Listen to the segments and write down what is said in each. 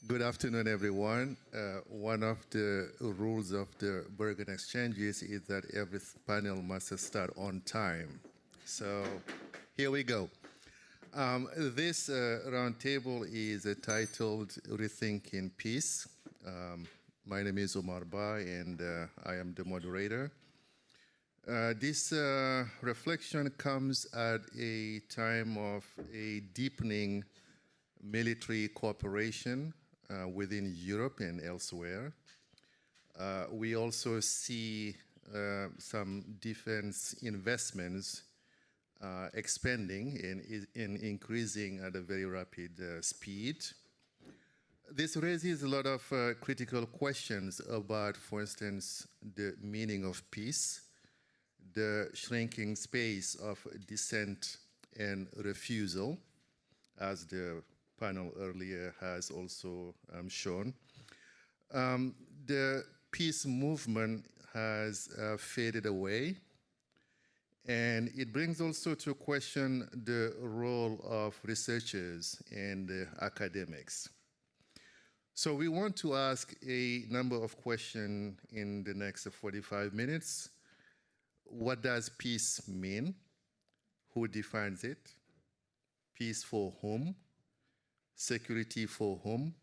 Good afternoon, everyone. One of the rules of the Bergen Exchanges is that every panel must start on time. So here we go. This roundtable is titled Rethinking Peace. My name is Oumar and I am the moderator. This reflection comes at a time of a deepening military cooperation within Europe and elsewhere. We also see some defense investments expanding and increasing at a very rapid speed. This raises a lot of critical questions about, for instance, the meaning of peace, the shrinking space of dissent and refusal, as the panel earlier has also shown. The peace movement has faded away, and it brings also to question the role of researchers and academics. So we want to ask a number of questions in the next 45 minutes. What does peace mean? Who defines it? Peace for whom? Security for whom?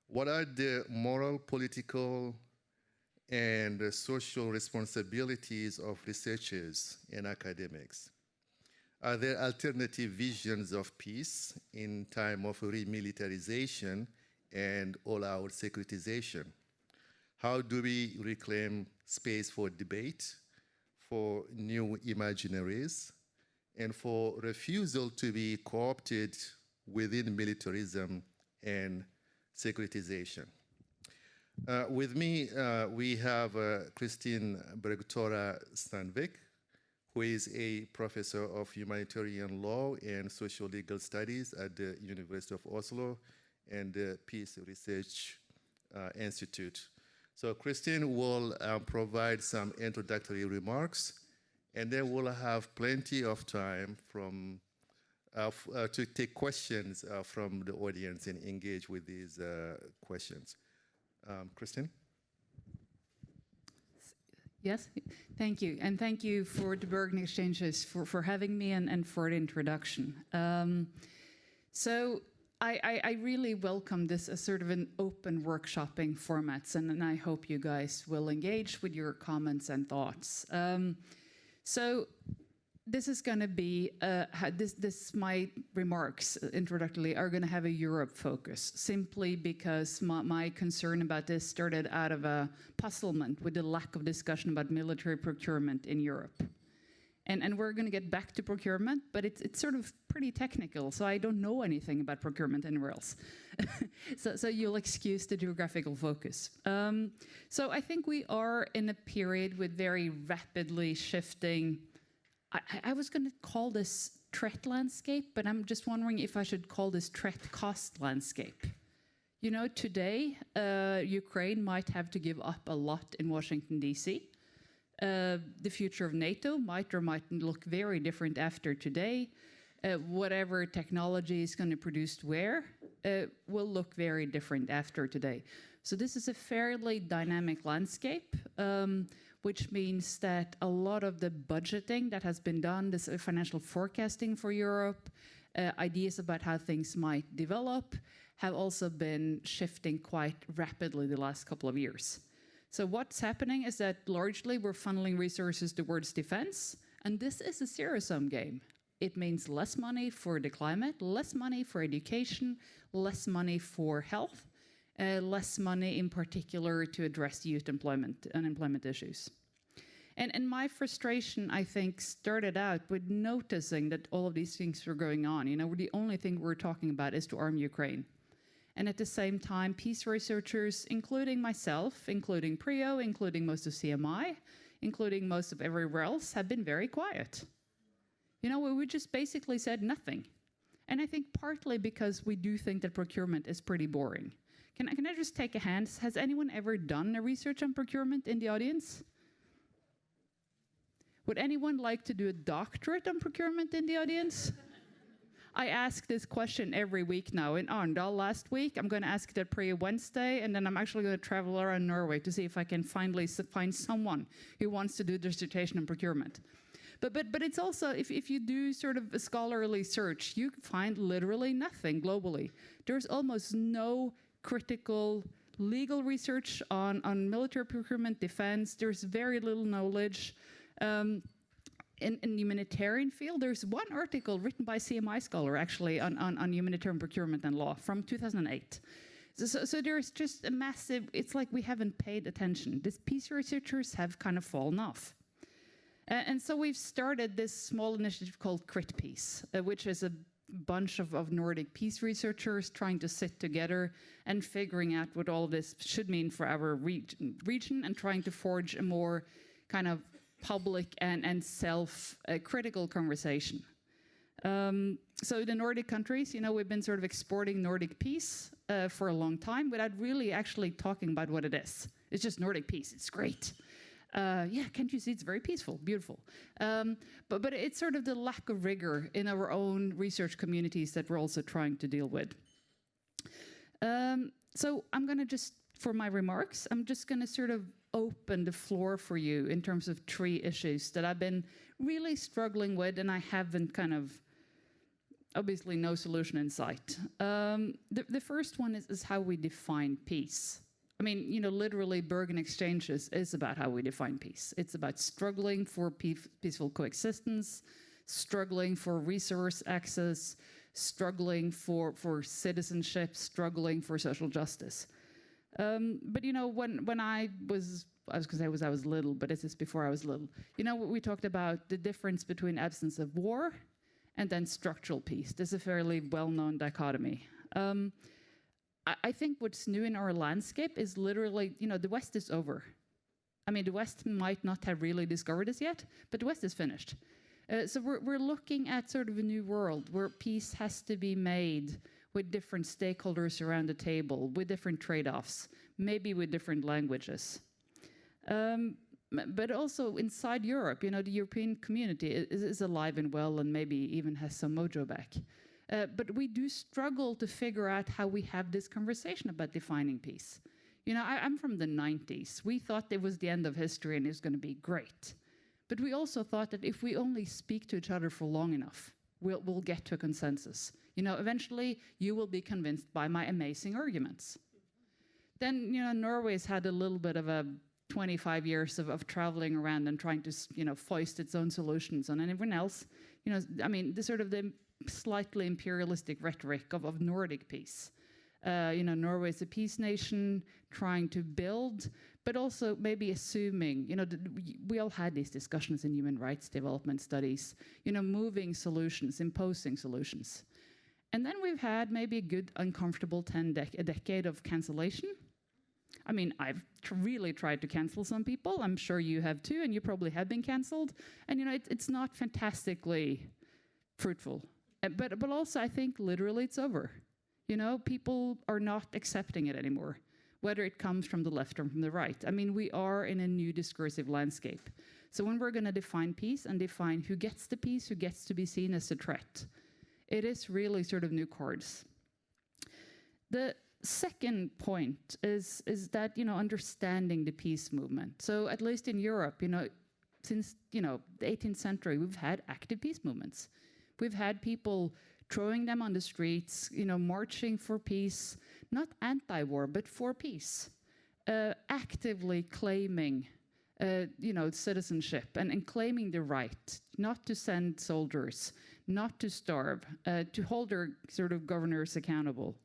What are the moral, political, and social responsibilities of researchers and academics? Are there alternative visions of peace in time of re-militarization and all-out securitization? How do we reclaim space for debate, for new imaginaries, and for refusal to be co-opted within militarism and securitization? With me, we have Kristin Bergtora Sandvik, who is a professor of humanitarian law and social legal studies at the University of Oslo and the Peace Research Institute. So Kristin will provide some introductory remarks, and then we'll have plenty of time to take questions from the audience and engage with these questions. Kristin? Yes, thank you. And thank you for the Bergen Exchanges for having me and for the introduction. So I really welcome this as sort of an open workshopping format, and I hope you guys will engage with your comments and thoughts. So this is going to be, my remarks introductorily are going to have a Europe focus, simply because my concern about this started out of a puzzlement with the lack of discussion about military procurement in Europe. And we're going to get back to procurement, but it's sort of pretty technical, so I don't know anything about procurement anywhere else. so you'll excuse the geographical focus. So I think we are in a period with very rapidly shifting, I was going to call this threat landscape, but I'm just wondering if I should call this threat cost landscape. You know, today, Ukraine might have to give up a lot in Washington, D.C. The future of NATO might or mightn't look very different after today. Whatever technology is going to produce where will look very different after today. So this is a fairly dynamic landscape, which means that a lot of the budgeting that has been done, this financial forecasting for Europe, ideas about how things might develop, have also been shifting quite rapidly the last couple of years. So what's happening is that largely we're funneling resources towards defense, and this is a zero-sum game. It means less money for the climate, less money for education, less money for health, less money in particular to address youth unemployment issues. And my frustration, I think, started out with noticing that all of these things were going on. You know, the only thing we're talking about is to arm Ukraine. And at the same time, peace researchers, including myself, including PRIO, including most of CMI, including most of everywhere else, have been very quiet. You know, we just basically said nothing. And I think partly because we do think that procurement is pretty boring. Can I just take a hand? Has anyone ever done a research on procurement in the audience? Would anyone like to do a doctorate on procurement in the audience? I ask this question every week now. In Arendal last week, I'm going to ask it at Prayer Wednesday, and then I'm actually going to travel around Norway to see if I can finally find someone who wants to do dissertation in procurement. But it's also, if you do sort of a scholarly search, you find literally nothing globally. There's almost no critical legal research on military procurement, defense. There's very little knowledge. In humanitarian field, there's one article written by a CMI scholar actually on humanitarian procurement and law from 2008. So there's just a massive, it's like we haven't paid attention. These peace researchers have kind of fallen off. And so we've started this small initiative called CRITPEACE, which is a bunch of Nordic peace researchers trying to sit together and figuring out what all of this should mean for our region and trying to forge a more kind of public and self-critical conversation. So the Nordic countries, we've been sort of exporting Nordic peace for a long time without really actually talking about what it is. It's just Nordic peace, it's great. Yeah, can't you see it's very peaceful, beautiful. But it's sort of the lack of rigor in our own research communities that we're also trying to deal with. So I'm gonna just, for my remarks, I'm just gonna sort of open the floor for you in terms of 3 issues that I've been really struggling with, and I haven't kind of, obviously no solution in sight. The first one is how we define peace. I mean, literally Bergen Exchanges is about how we define peace. It's about struggling for peaceful coexistence, struggling for resource access, struggling for citizenship, struggling for social justice. But when I was going to say I was little, but this is before I was little. We talked about the difference between absence of war and then structural peace. This is a fairly well-known dichotomy. I think what's new in our landscape is literally, the West is over. I mean, the West might not have really discovered this yet, but the West is finished. So we're looking at sort of a new world where peace has to be made with different stakeholders around the table, with different trade-offs, maybe with different languages. But also inside Europe, the European community is alive and well and maybe even has some mojo back. But we do struggle to figure out how we have this conversation about defining peace. I'm from the 90s. We thought it was the end of history and it was going to be great. But we also thought that if we only speak to each other for long enough, we'll get to a consensus. Eventually you will be convinced by my amazing arguments. Then, Norway's had a little bit of a 25 years of traveling around and trying to, foist its own solutions on everyone else. I mean, the sort of the slightly imperialistic rhetoric of Nordic peace. Norway is a peace nation trying to build, but also maybe assuming, we all had these discussions in human rights development studies, moving solutions, imposing solutions. And then we've had maybe a good uncomfortable a decade of cancellation. I mean, I've really tried to cancel some people. I'm sure you have too, and you probably have been canceled. And it's not fantastically fruitful. But also, I think literally it's over. People are not accepting it anymore, whether it comes from the left or from the right. I mean, we are in a new discursive landscape. So when we're going to define peace and define who gets the peace, who gets to be seen as a threat, it is really sort of new cards. The second point is that, understanding the peace movement. So at least in Europe, since, the 18th century, we've had active peace movements. We've had people throwing them on the streets, marching for peace, not anti-war, but for peace, actively claiming, citizenship and claiming the right not to send soldiers, not to starve, to hold their sort of governors accountable.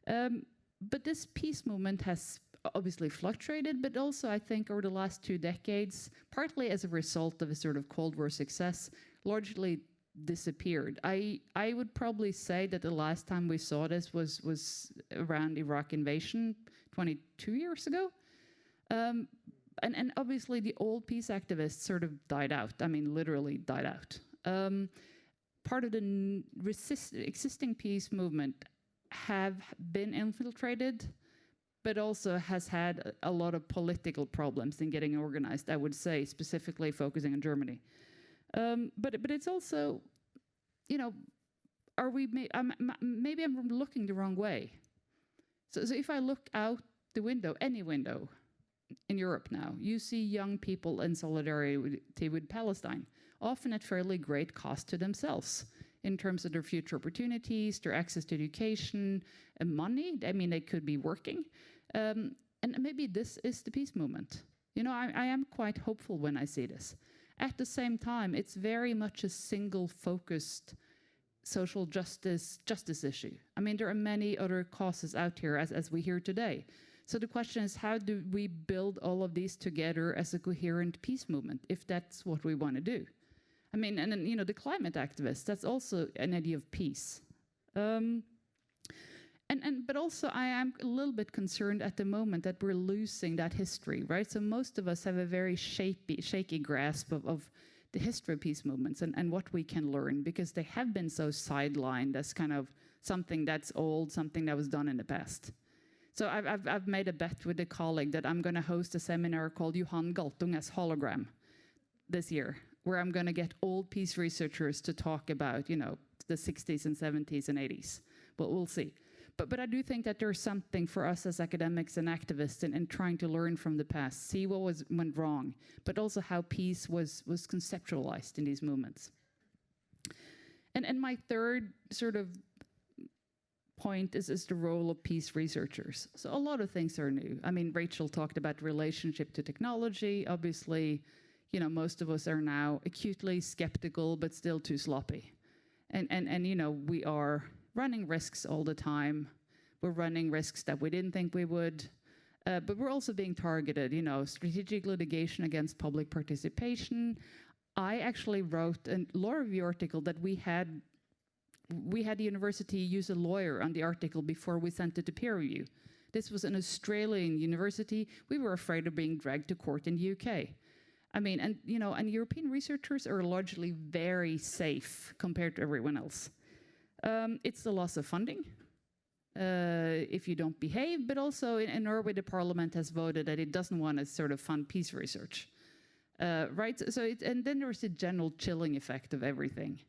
But this peace movement has obviously fluctuated, but also I think over the last 2 decades, partly as a result of a sort of Cold War success, largely disappeared. I would probably say that the last time we saw this was around Iraq invasion 22 years ago. And obviously the old peace activists sort of died out. I mean, literally died out. Part of the existing peace movement have been infiltrated, but also has had a lot of political problems in getting organized, I would say, specifically focusing on Germany. But it's also, are we, maybe I'm looking the wrong way. So if I look out the window, any window in Europe now, you see young people in solidarity with Palestine, often at fairly great cost to themselves in terms of their future opportunities, their access to education, and money. I mean, they could be working. And maybe this is the peace movement. You know, I am quite hopeful when I see this. At the same time, it's very much a single-focused social justice issue. I mean, there are many other causes out here, as we hear today. So the question is, how do we build all of these together as a coherent peace movement, if that's what we want to do? I mean, and then, you know, the climate activists, that's also an idea of peace. But also I am a little bit concerned at the moment that we're losing that history, right? So most of us have a very shaky grasp of the history of peace movements and what we can learn, because they have been so sidelined as kind of something that's old, something that was done in the past. So I've made a bet with a colleague that I'm going to host a seminar called Johan Galtung's Hologram this year, where I'm going to get old peace researchers to talk about, you know, the 60s and 70s and 80s. But we'll see. But I do think that there's something for us as academics and activists in trying to learn from the past, see what went wrong, but also how peace was conceptualized in these movements. And my third sort of point is the role of peace researchers. So a lot of things are new. I mean, Rachel talked about relationship to technology. Obviously, you know, most of us are now acutely skeptical, but still too sloppy. And you know, we are running risks all the time. We're running risks that we didn't think we would, but we're also being targeted, you know, strategic litigation against public participation. I actually wrote a law review article that we had the university use a lawyer on the article before we sent it to peer review. This was an Australian university. We were afraid of being dragged to court in the UK. I mean, and you know, and European researchers are largely very safe compared to everyone else. It's the loss of funding if you don't behave, but also in Norway, the parliament has voted that it doesn't want to sort of fund peace research, right? So and then there's a general chilling effect of everything.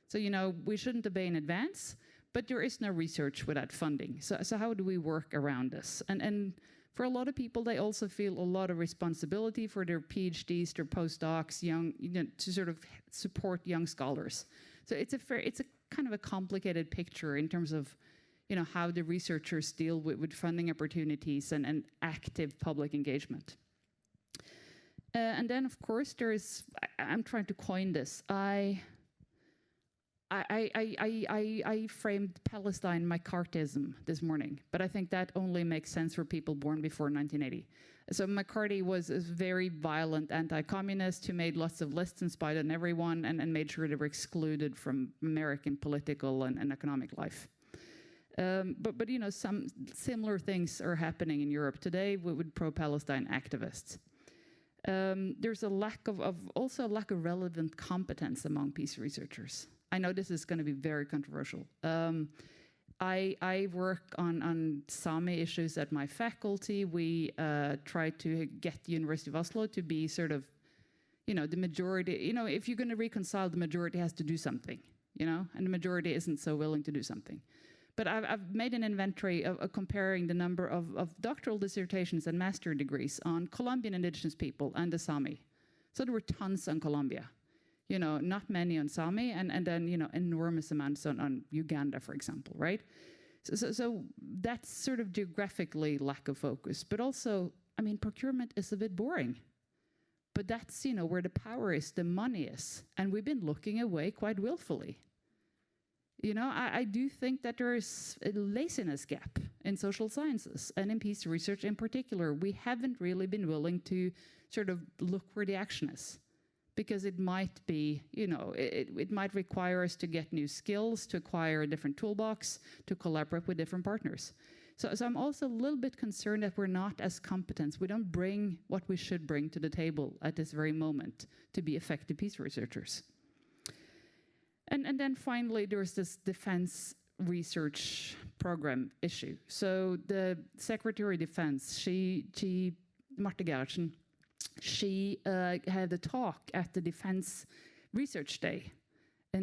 So, you know, we shouldn't obey in advance, but there is no research without funding. So how do we work around this? And for a lot of people, they also feel a lot of responsibility for their PhDs, their postdocs, young, you know, to sort of support young scholars. So it's a kind of a complicated picture in terms of, you know, how the researchers deal with funding opportunities and active public engagement. And then, of course, there is, I'm trying to coin this. I framed Palestine McCarthyism this morning, but I think that only makes sense for people born before 1980. So McCarthy was a very violent anti-communist who made lots of lists and spied on everyone and made sure they were excluded from American political and economic life. But you know, some similar things are happening in Europe today with pro-Palestine activists. There's a lack of also a lack of relevant competence among peace researchers. I know this is going to be very controversial. I work on Sami issues at my faculty. We try to get the University of Oslo to be sort of, you know, the majority. You know, if you're going to reconcile, the majority has to do something, you know, and the majority isn't so willing to do something. But I've made an inventory of comparing the number of doctoral dissertations and master degrees on Colombian indigenous people and the Sami. So there were tons on Colombia. You know, not many on Sami, and then, you know, enormous amounts on Uganda, for example, right? So that's sort of geographically lack of focus. But also, I mean, procurement is a bit boring. But that's, you know, where the power is, the money is. And we've been looking away quite willfully. You know, I do think that there is a laziness gap in social sciences and in peace research in particular. We haven't really been willing to sort of look where the action is. Because it might be, you know, it might require us to get new skills, to acquire a different toolbox, to collaborate with different partners. So I'm also a little bit concerned that we're not as competent. We don't bring what we should bring to the table at this very moment to be effective peace researchers. And then finally, there's this defense research program issue. So the Secretary of Defense, Marte Gerhardsen, she had a talk at the Defense Research Day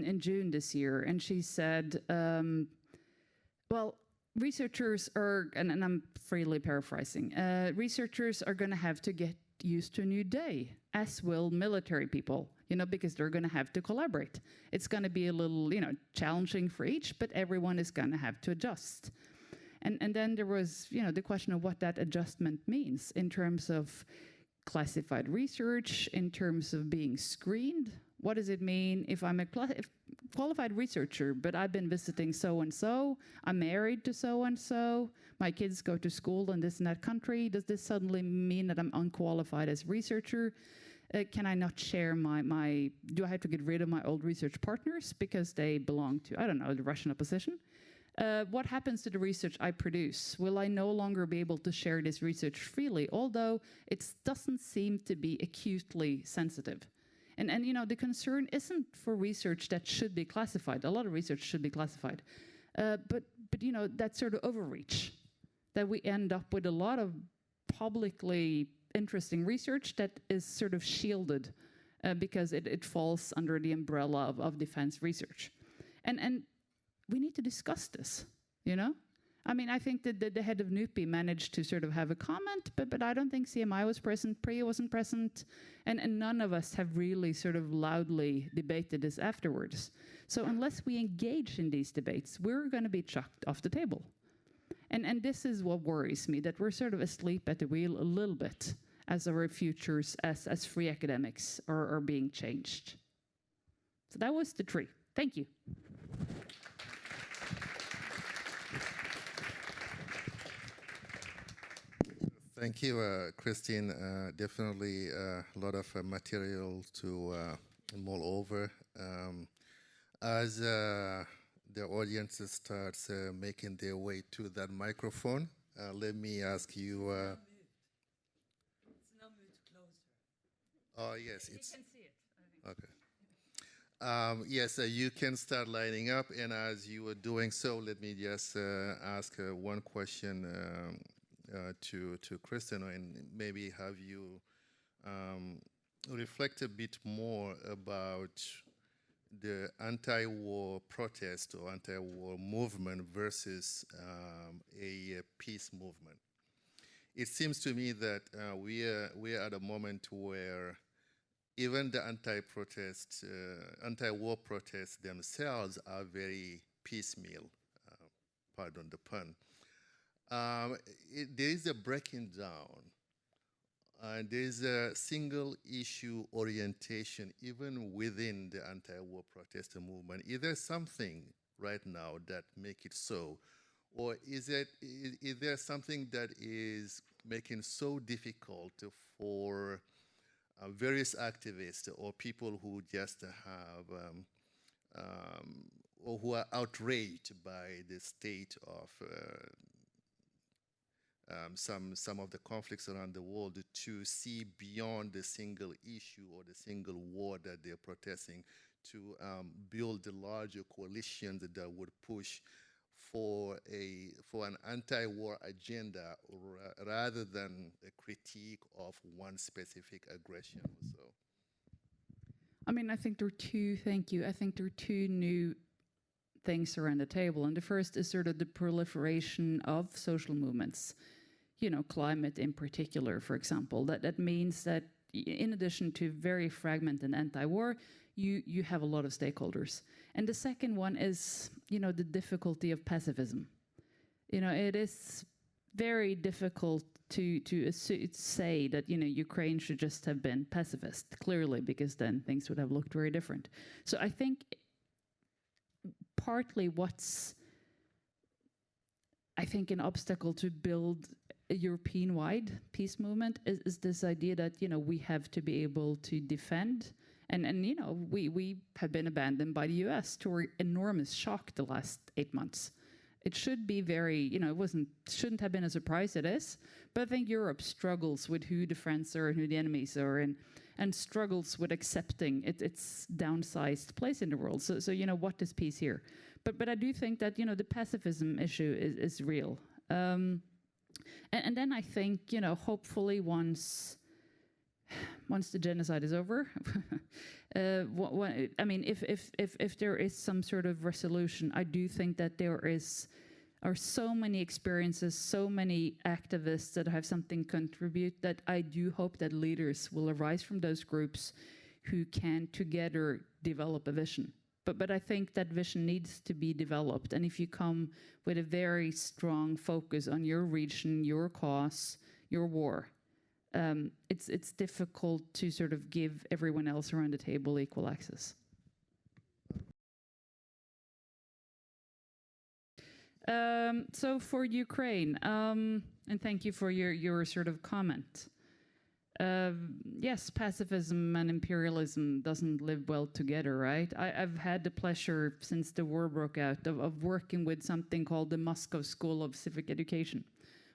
in June this year, and she said, well, researchers are, and I'm freely paraphrasing, researchers are going to have to get used to a new day, as will military people, because they're going to have to collaborate. It's going to be a little, challenging for each, but everyone is going to have to adjust. And then there was, the question of what that adjustment means in terms of classified research, in terms of being screened. What does it mean if I'm a qualified researcher, but I've been visiting so-and-so, I'm married to so-and-so, my kids go to school in this and that country? Does this suddenly mean that I'm unqualified as a researcher? Can I not share do I have to get rid of my old research partners because they belong to, I don't know, the Russian opposition? What happens to the research I produce? Will I no longer be able to share this research freely, although it doesn't seem to be acutely sensitive? And the concern isn't for research that should be classified. A lot of research should be classified. But that sort of overreach, that we end up with a lot of publicly interesting research that is sort of shielded because it falls under the umbrella of defense research. And we need to discuss this, I mean, I think that the head of NUPI managed to sort of have a comment, but I don't think CMI was present, Priya wasn't present, and none of us have really sort of loudly debated this afterwards. So unless we engage in these debates, we're going to be chucked off the table. And this is what worries me, that we're sort of asleep at the wheel a little bit as our futures as free academics are being changed. So that was the tree. Thank you. Thank you, Christine. Definitely a lot of material to mull over. As the audience starts making their way to that microphone, let me ask you. It's now moved closer. Oh, yes. You can see it, I think. Okay. Yes, you can start lining up. And as you were doing so, let me just ask one question to Kristen, and maybe have you reflect a bit more about the anti-war protest or anti-war movement versus a peace movement. It seems to me that we are at a moment where even the anti-war protests themselves are very piecemeal, pardon the pun. There is a breaking down, and there is a single issue orientation even within the anti-war protester movement. Is there something right now that make it so, or is there something that is making so difficult for various activists or people who just have or who are outraged by the state of some of the conflicts around the world to see beyond the single issue or the single war that they're protesting, to build the larger coalitions that would push for an anti-war agenda rather than a critique of one specific aggression or so? I mean, I think there are two, thank you. I think there are two new things around the table. And the first is sort of the proliferation of social movements, climate in particular, for example. That means that in addition to very fragmented anti-war, you have a lot of stakeholders. And the second one is, the difficulty of pacifism. It is very difficult to say that, Ukraine should just have been pacifist, clearly, because then things would have looked very different. So I think partly what's, an obstacle to build a European-wide peace movement is this idea that, we have to be able to defend. And we have been abandoned by the US to our enormous shock the last 8 months. It should be very, shouldn't have been a surprise, it is. But I think Europe struggles with who the friends are and who the enemies are, and struggles with accepting its downsized place in the world. So what is peace here? But I do think that, the pacifism issue is real. And then I think, hopefully once once the genocide is over, I mean, if there is some sort of resolution, I do think that there are so many experiences, so many activists that have something to contribute, that I do hope that leaders will arise from those groups who can together develop a vision. But I think that vision needs to be developed. And if you come with a very strong focus on your region, your cause, your war, it's difficult to sort of give everyone else around the table equal access. So for Ukraine, and thank you for your sort of comment. Yes, pacifism and imperialism doesn't live well together, right? I've had the pleasure since the war broke out of working with something called the Moscow School of Civic Education,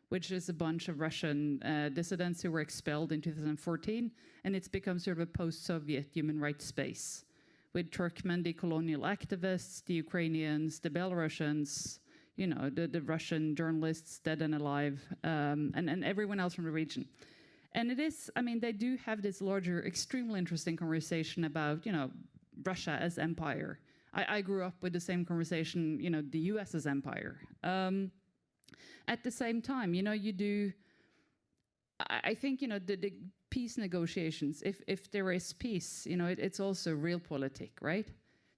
which is a bunch of Russian dissidents who were expelled in 2014, and it's become sort of a post-Soviet human rights space, with Turkmen, the colonial activists, the Ukrainians, the Belarusians, you know, the Russian journalists dead and alive, and everyone else from the region. And it is, I mean, they do have this larger, extremely interesting conversation about, you know, Russia as empire. I grew up with the same conversation, you know, the US as empire. At the same time, you know, you do, I think, you know, the peace negotiations, if there is peace, you know, it's also realpolitik, right?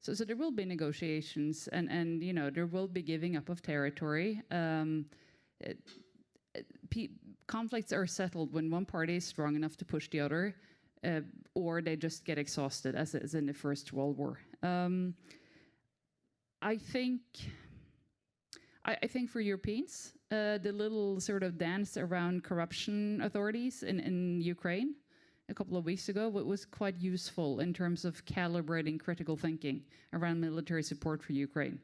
So there will be negotiations and you know, there will be giving up of territory. Conflicts are settled when one party is strong enough to push the other, or they just get exhausted, as in the First World War. I think for Europeans, the little sort of dance around corruption authorities in Ukraine a couple of weeks ago was quite useful in terms of calibrating critical thinking around military support for Ukraine.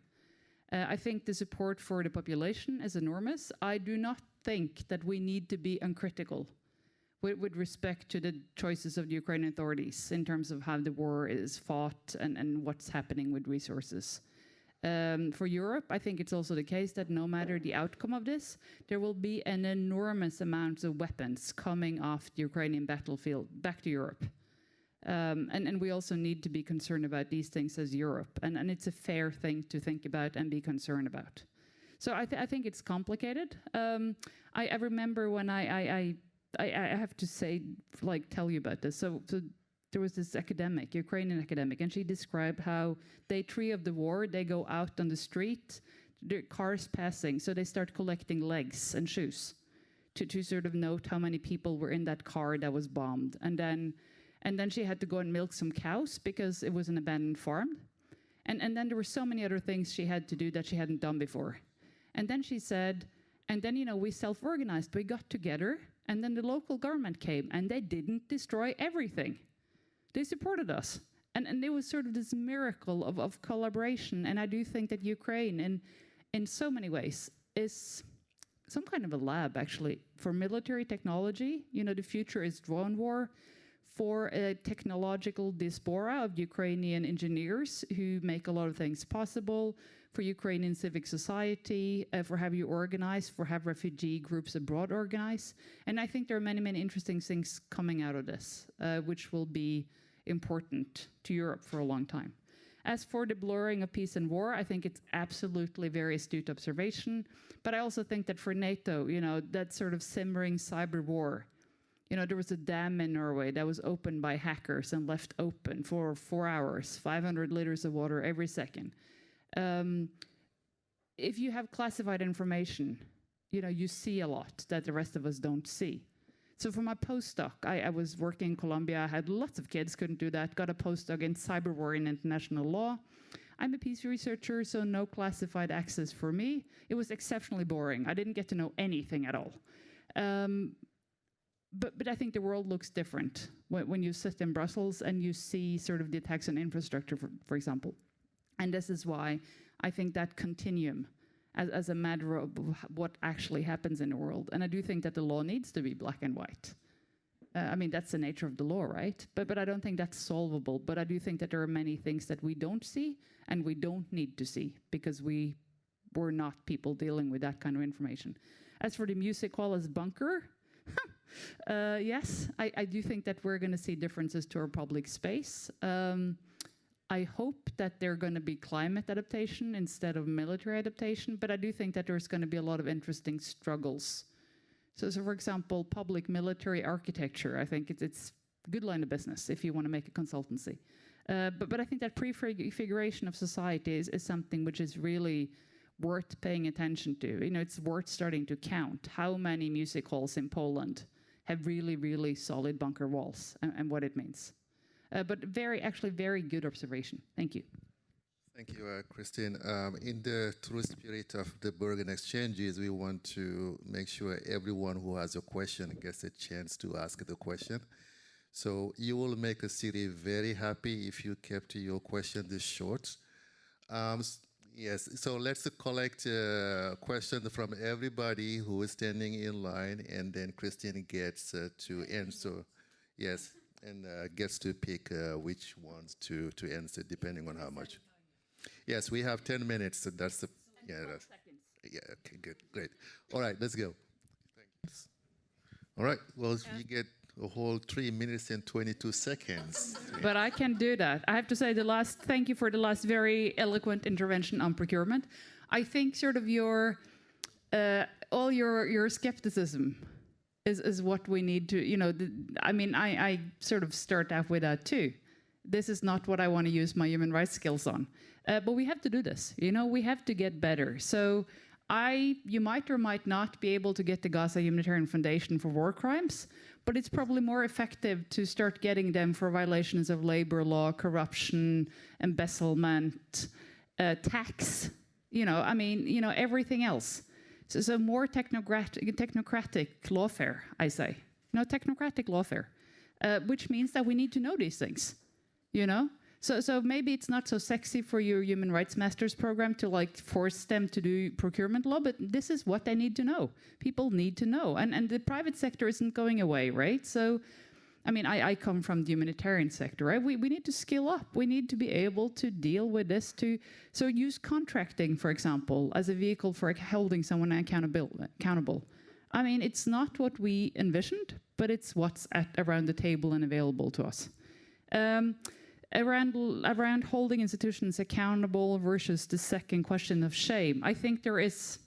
I think the support for the population is enormous. I do not think that we need to be uncritical with respect to the choices of the Ukrainian authorities in terms of how the war is fought and what's happening with resources. For Europe, I think it's also the case that no matter the outcome of this, there will be an enormous amount of weapons coming off the Ukrainian battlefield back to Europe. And we also need to be concerned about these things as Europe. And it's a fair thing to think about and be concerned about. So I think it's complicated. I remember when I have to say, like, tell you about this. So there was this academic, Ukrainian academic, and she described how day 3 of the war, they go out on the street, there are cars passing, so they start collecting legs and shoes to sort of note how many people were in that car that was bombed. And then she had to go and milk some cows because it was an abandoned farm. And then there were so many other things she had to do that she hadn't done before. And then she said, and then, you know, we self-organized, we got together, and then the local government came, and they didn't destroy everything. They supported us. And there was sort of this miracle of collaboration. And I do think that Ukraine, in so many ways, is some kind of a lab, actually, for military technology. You know, the future is drone war, for a technological diaspora of Ukrainian engineers who make a lot of things possible, for Ukrainian civic society, for how you organize, for how refugee groups abroad organize. And I think there are many, many interesting things coming out of this, which will be important to Europe for a long time. As for the blurring of peace and war, I think it's absolutely very astute observation. But I also think that for NATO, you know, that sort of simmering cyber war, you know, there was a dam in Norway that was opened by hackers and left open for 4 hours, 500 liters of water every second. If you have classified information, you know, you see a lot that the rest of us don't see. So for my postdoc, I was working in Colombia, I had lots of kids, couldn't do that, got a postdoc in cyber war and international law. I'm a peace researcher, so no classified access for me. It was exceptionally boring. I didn't get to know anything at all. But I think the world looks different when you sit in Brussels and you see sort of the attacks on infrastructure, for example. And this is why I think that continuum as a matter of what actually happens in the world. And I do think that the law needs to be black and white. I mean, that's the nature of the law, right? But I don't think that's solvable. But I do think that there are many things that we don't see and we don't need to see because we're not people dealing with that kind of information. As for the music hall as bunker, Yes, I do think that we're going to see differences to our public space. I hope that they're going to be climate adaptation instead of military adaptation, but I do think that there's going to be a lot of interesting struggles. So for example, public-military architecture, I think it's a good line of business if you want to make a consultancy. But I think that prefiguration of society is something which is really worth paying attention to. You know, it's worth starting to count how many music halls in Poland have really, really solid bunker walls and what it means. But actually very good observation. Thank you. Thank you, Christine. In the true spirit of the Bergen exchanges, we want to make sure everyone who has a question gets a chance to ask the question. So you will make a city very happy if you kept your question this short. Yes, so let's collect questions from everybody who is standing in line, and then Christine gets to answer. Yes, and gets to pick which ones to answer, depending on how much. Yes, we have 10 minutes. So that's the seconds. Yeah. Okay. Good. Great. All right. Let's go. Thanks. All right. Well, you get a whole 3 minutes and 22 seconds. But I can do that. I have to say thank you for the last very eloquent intervention on procurement. I think sort of all your skepticism is what we need to, you know, I sort of start out with that too. This is not what I want to use my human rights skills on. But we have to do this, you know, we have to get better. So you might or might not be able to get the Gaza Humanitarian Foundation for war crimes, but it's probably more effective to start getting them for violations of labor law, corruption, embezzlement, tax, everything else. So more technocratic lawfare, I say. Technocratic lawfare, which means that we need to know these things, you know? So maybe it's not so sexy for your human rights master's program to force them to do procurement law, but this is what they need to know. People need to know. And the private sector isn't going away, right? So, I come from the humanitarian sector, right? We need to skill up. We need to be able to deal with this so use contracting, for example, as a vehicle for holding someone accountable. It's not what we envisioned, but it's what's around the table and available to us. Around holding institutions accountable versus the second question of shame, I think there's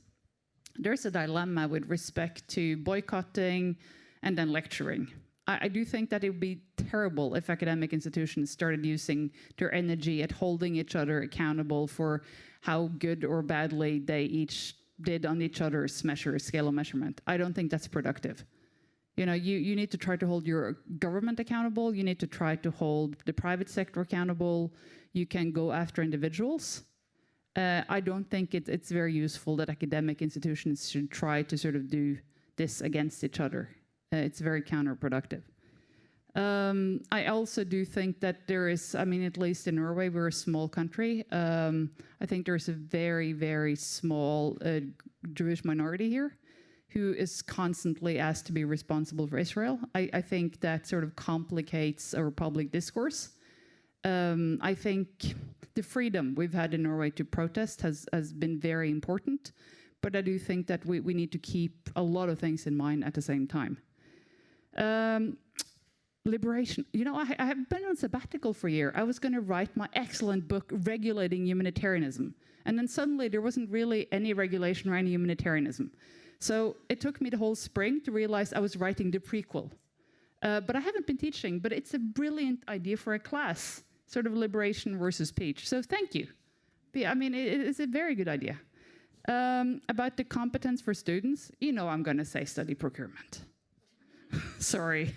a dilemma with respect to boycotting and then lecturing. I do think that it would be terrible if academic institutions started using their energy at holding each other accountable for how good or badly they each did on each other's scale of measurement. I don't think that's productive. You need to try to hold your government accountable. You need to try to hold the private sector accountable. You can go after individuals. I don't think it's very useful that academic institutions should try to sort of do this against each other. It's very counterproductive. I also do think that there is, at least in Norway, we're a small country. I think there's a very, very small Jewish minority here who is constantly asked to be responsible for Israel. I think that sort of complicates our public discourse. I think the freedom we've had in Norway to protest has been very important, but I do think that we need to keep a lot of things in mind at the same time. Liberation. I have been on sabbatical for a year. I was going to write my excellent book, Regulating Humanitarianism. And then suddenly there wasn't really any regulation around humanitarianism. So it took me the whole spring to realize I was writing the prequel. But I haven't been teaching, but it's a brilliant idea for a class, sort of liberation versus peace. So thank you. It's a very good idea. About the competence for students, I'm going to say study procurement. Sorry.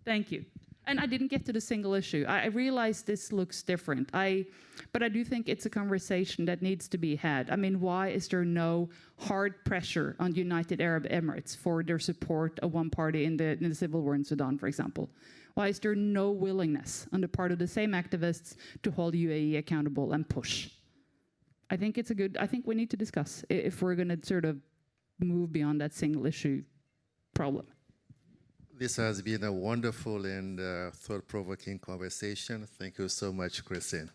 Thank you. And I didn't get to the single issue. I realize this looks different. But I do think it's a conversation that needs to be had. Why is there no hard pressure on the United Arab Emirates for their support of one party in the civil war in Sudan, for example? Why is there no willingness on the part of the same activists to hold UAE accountable and push? I think we need to discuss if we're going to sort of move beyond that single issue problem. This has been a wonderful and thought-provoking conversation. Thank you so much, Christine.